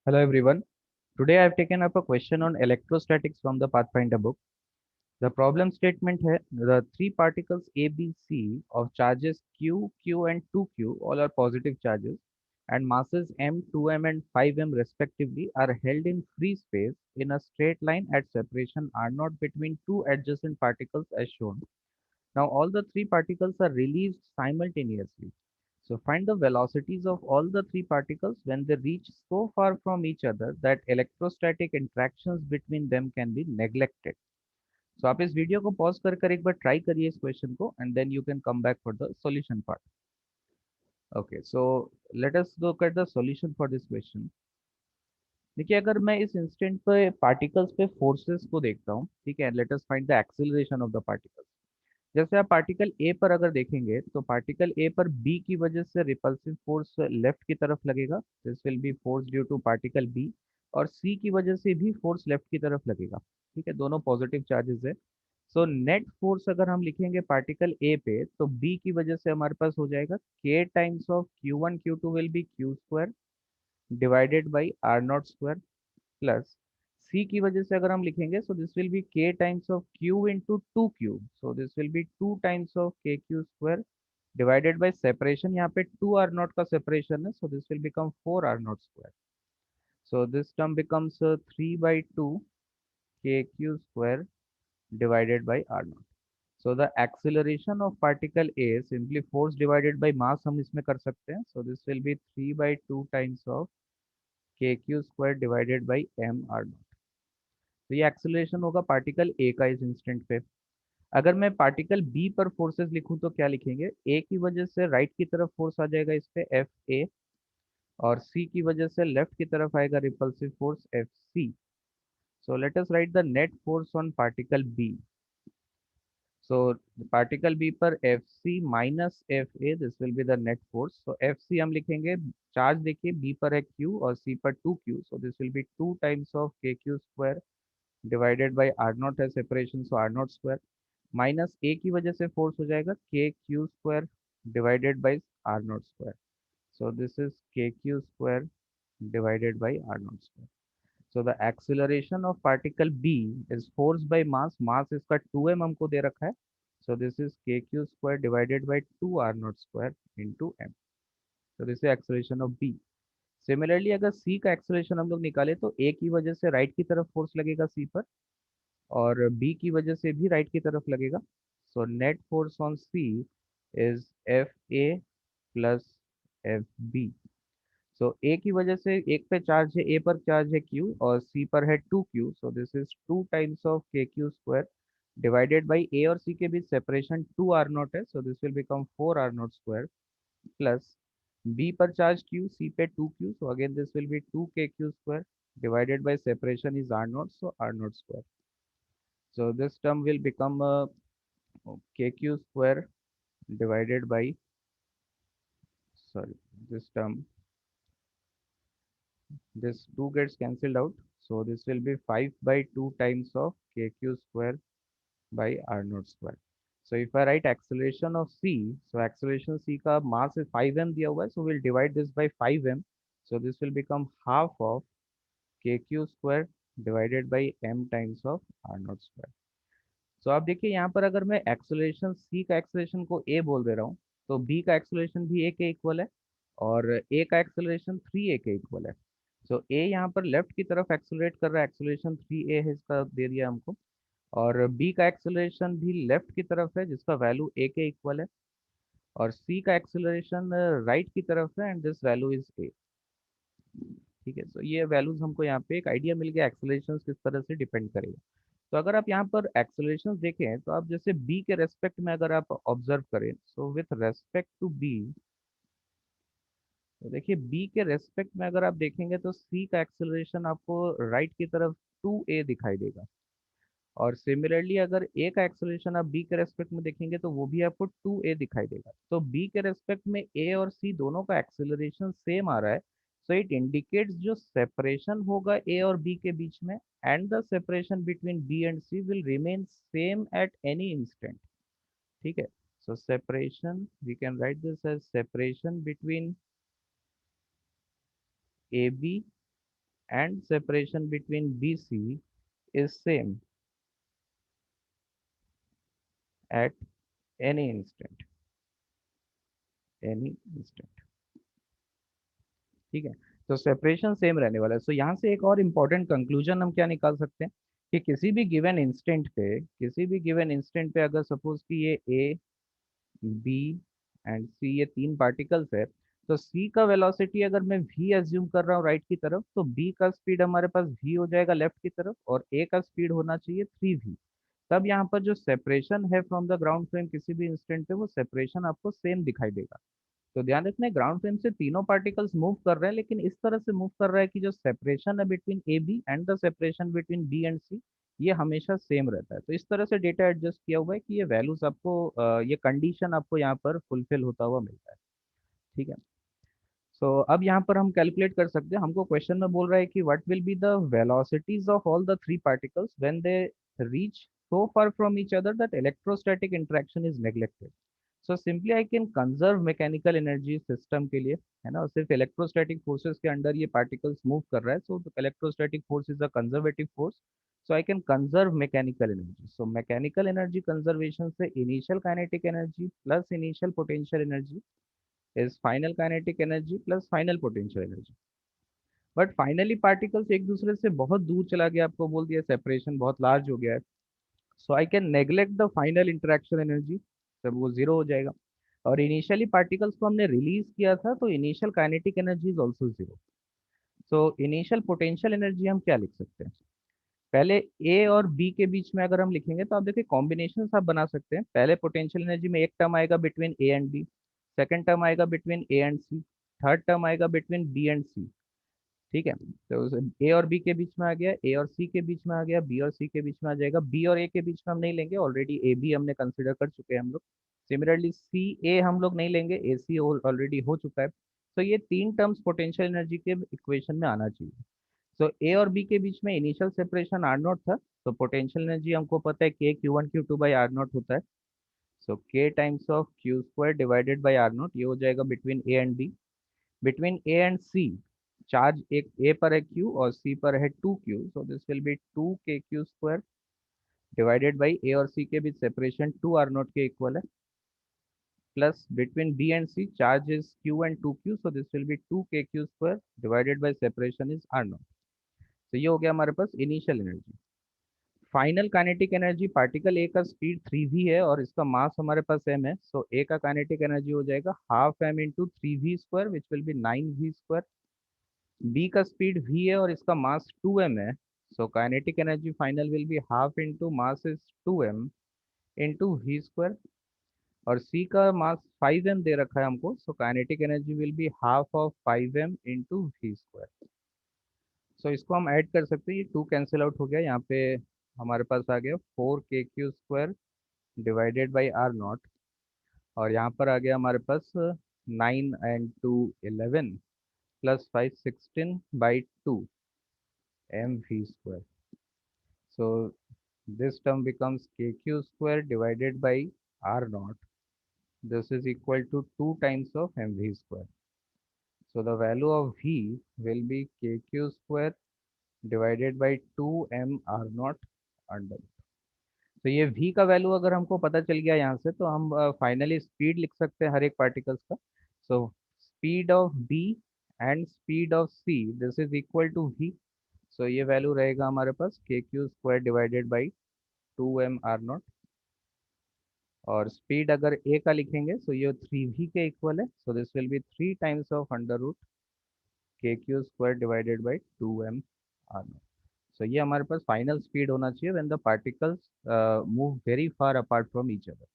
Hello everyone. Today I have taken up a question on electrostatics from the Pathfinder book. The problem statement है the three particles A, B, C of charges Q, Q and 2Q all are positive charges and masses M, 2M and 5M respectively are held in free space in a straight line at separation R naught between two adjacent particles as shown. Now all the three particles are released simultaneously. So find the velocities of all the three particles when they reach so far from each other that electrostatic interactions between them can be neglected. So आप इस video को pause कर एक बार try करिए इस question को and then you can come back for the solution part. Okay, so let us look at the solution for this question. देखिए, अगर मैं इस इंस्टेंट पे पार्टिकल्स पे फोर्सेस को देखता हूँ, ठीक है, let us find the acceleration of the particles. जैसे आप पार्टिकल ए पर अगर देखेंगे तो पार्टिकल ए पर बी की वजह से रिपल्सिव फोर्स लेफ्ट की तरफ लगेगा. This will be force due to particle B. और सी की वजह से भी फोर्स लेफ्ट की तरफ लगेगा. ठीक है, दोनों पॉजिटिव चार्जेस है. सो नेट फोर्स अगर हम लिखेंगे पार्टिकल ए पे तो बी की वजह से हमारे पास हो जाएगा k times of q one q two will be q square divided by r not square plus C की वजह से अगर हम लिखेंगे so this will be k times of q into two q. So this will be two times of k q square divided by separation. यहाँ पे two r not का separation है so this will become four r not square. So this term becomes three by two k q square divided by r naught. So the acceleration of particle A simply force divided by mass हम इसमें कर सकते हैं. So this will be 3 by 2 times of kq square divided by m r naught. तो ये acceleration होगा particle A का इस इंस्टेंट पे. अगर मैं पार्टिकल बी पर फोर्सेस लिखूं तो क्या लिखेंगे? ए की वजह से राइट की तरफ फोर्स आ जाएगा इस पे एफ ए. और सी की वजह से लेफ्ट की तरफ आएगा repulsive force F C. So let us write the net force on particle B. So the particle B पर Fc minus Fa this will be the net force. So Fc हम लिखेंगे, charge देखिए B पर है Q और C पर 2Q. So this will be 2 times of KQ square divided by R naught है separation, so R naught square minus A की वजह से फोर्स हो जाएगा KQ square divided by R naught square. So this is KQ square divided by R naught square. So the acceleration of particle B is force by mass. Mass इसका 2m हमको दे रखा है. So this is kq square divided by 2 r naught square into m. So this is acceleration of B. Similarly अगर C का acceleration हम लोग निकाले तो A की वजह से राइट की तरफ फोर्स लगेगा C पर और B की वजह से भी राइट की तरफ लगेगा. So net force on C is FA plus FB. सो ए की वजह से एक पे चार्ज है, ए पर चार्ज है क्यू और सी पर है two q. So this is two times of k q square divided by A और सी के बीच सेपरेशन टू आर नॉट है. So this will become four r not square plus B पर charge q C पे two q. So again this will be two k q square divided by separation is r not, so r not square. So this term will become k q square divided by, sorry, this term, this 2 gets cancelled out. So this will be 5 by 2 times of kq square by r naught square. So if I write acceleration of c, so acceleration c का mass is 5m दिया हुआ है, so we'll divide this by 5m. So this will become half of kq square divided by m times of r naught square. So आप देखिए यहाँ पर अगर मैं एक्सेलरेशन c का एक्सेलरेशन को a बोल दे रहा हूँ तो b का एक्सेलरेशन भी a के इक्वल है और a का एक्सेलरेशन 3a के इक्वल है. सो a यहाँ पर लेफ्ट की तरफ एक्सेलरेट कर रहा है, एक्सेलरेशन 3a है इसका दे दिया हमको. और b का एक्सेलरेशन भी लेफ्ट की तरफ है जिसका वैल्यू a के इक्वल है. और c का एक्सेलरेशन राइट की तरफ है and this value is a. ठीक है, सो ये वैल्यूज हमको यहाँ पे एक आइडिया मिल गया एक्सेलरेशन किस तरह से डिपेंड करेगा. तो अगर आप यहाँ पर एक्सेलरेशन देखें तो आप जैसे b के रेस्पेक्ट में अगर आप ऑब्जर्व करें, so with respect to b, तो देखिए b के रेस्पेक्ट में अगर आप देखेंगे तो c का एक्सेलरेशन आपको राइट की तरफ 2a दिखाई देगा. और सिमिलरली अगर a का एक्सेलरेशन आप b के रेस्पेक्ट में देखेंगे तो वो भी आपको 2a दिखाई देगा. तो b के रेस्पेक्ट में a और c दोनों का एक्सेलरेशन सेम आ रहा है. सो इट इंडिकेट्स जो सेपरेशन होगा a और b के बीच में and the separation between b and c will remain same at any instant. ठीक है, so separation we can write this as separation between ab and separation between BC is same at any instant, any instant. ठीक है, तो separation same रहने वाला है। सो यहाँ से एक और इम्पोर्टेंट कंक्लूजन हम क्या निकाल सकते हैं कि किसी भी गिवन इंस्टेंट पे अगर सपोज कि ये ए, बी एंड सी ये तीन पार्टिकल्स है, तो सी का वेलोसिटी अगर मैं वी एज्यूम कर रहा हूँ राइट की तरफ, तो बी का स्पीड हमारे पास वी हो जाएगा लेफ्ट की तरफ, और ए का स्पीड होना चाहिए 3v। तब यहाँ पर जो सेपरेशन है फ्रॉम द ग्राउंड फ्रेम किसी भी इंस्टेंट पे, वो सेपरेशन आपको सेम दिखाई देगा। तो ध्यान रखना, ग्राउंड फ्रेम से तीनों पार्टिकल्स मूव कर रहे हैं, लेकिन इस तरह से मूव कर रहा है कि जो सेपरेशन है between A B and the separation between B and C, ये हमेशा सेम रहता है। तो इस तरह से डेटा एडजस्ट किया हुआ है कि ये वैल्यूज आपको ये कंडीशन आपको यहाँ पर फुलफिल होता हुआ मिलता है। ठीक है, सो अब यहाँ पर हम कैलकुलेट कर सकते हैं। हमको क्वेश्चन में बोल रहा है कि what will be the velocities of all the three particles when they reach so far from each other that electrostatic interaction is neglected. So simply I can conserve mechanical energy system के लिए, है ना, सिर्फ electrostatic forces के under ये particles move कर रहा है, सो electrostatic force is a conservative force. So I can conserve mechanical energy. So mechanical energy conservation से initial kinetic energy plus initial potential energy is final kinetic energy plus final potential energy. But finally particles एक दूसरे से बहुत दूर चला गया, आपको बोल दिया सेपरेशन बहुत लार्ज हो गया है, so I can neglect the final interaction energy, तब वो जीरो हो जाएगा। और इनिशियली पार्टिकल्स को हमने रिलीज किया था, तो initial kinetic energy is also zero. So initial potential energy हम क्या लिख सकते हैं, पहले ए और बी के बीच में अगर हम लिखेंगे तो आप देखिए कॉम्बिनेशन आप बना सकते हैं। पहले पोटेंशियल एनर्जी में एक टर्म आएगा between A and B, second term आएगा between A and C, third term आएगा बिटवीन बी एंड सी। ठीक है, तो ए और बी के बीच में आ गया, ए और सी के बीच में आ गया, बी और सी के बीच में आ जाएगा, बी और ए के बीच में हम नहीं लेंगे, ऑलरेडी ए बी हमने कंसिडर कर चुके हैं हम लोग। सिमिलरली सी ए हम लोग नहीं लेंगे, ए सी ऑलरेडी हो चुका है। तो ये तीन टर्म्स पोटेंशियल एनर्जी के इक्वेशन में आना चाहिए। तो ए और बी के बीच में इनिशियल सेपरेशन आर नॉट था, तो पोटेंशियल एनर्जी हमको पता है k q one q two by r naught होता है। So k times of q square divided by r naught, ये हो जाएगा between A and B. Between A and C charge एक ए पर है क्यू और सी पर है two q, so this will be two k q square divided by A और सी के बीच सेपरेशन टू आर नॉट के इक्वल है, plus between B and C charge is q and two q, so this will be two k q square divided by separation is r not. तो ये हो गया हमारे पास initial energy. Final kinetic energy, particle A का speed 3v है और इसका मास हमारे पास m है, सो ए का काइनेटिक एनर्जी हो जाएगा half m into 3v square which will be 9v square. B का स्पीड v है और इसका मास 2m है, so kinetic energy final will be half into mass is 2m into v square. और C का mass 5m दे रखा है हमको, so kinetic energy will be half of 5m into v square. सो इसको हम ऐड कर सकते हैं, ये टू कैंसिल आउट हो गया, यहाँ पे हमारे पास आ गया 4 k q square divided by r naught, और यहाँ पर आ गया हमारे पास 9 and 2 11 plus 5 16/2 mv square. So this term becomes kq square divided by r naught. This is equal to 2 times of mv square. So the value of v will be kq square divided by 2m r naught under। तो ये v का value अगर हमको पता चल गया यहाँ से, तो हम फाइनली स्पीड लिख सकते हैं हर एक पार्टिकल्स का। So speed of b and speed of c this is equal to v। So ये वैल्यू रहेगा हमारे पास के q square divided by 2m r0। और स्पीड अगर ए का लिखेंगे तो ये 3v के इक्वल है, so this will be 3 times of under root k q square divided by 2m r0। So ये हमारे पास फाइनल स्पीड होना चाहिए when the particles move very far apart from each other.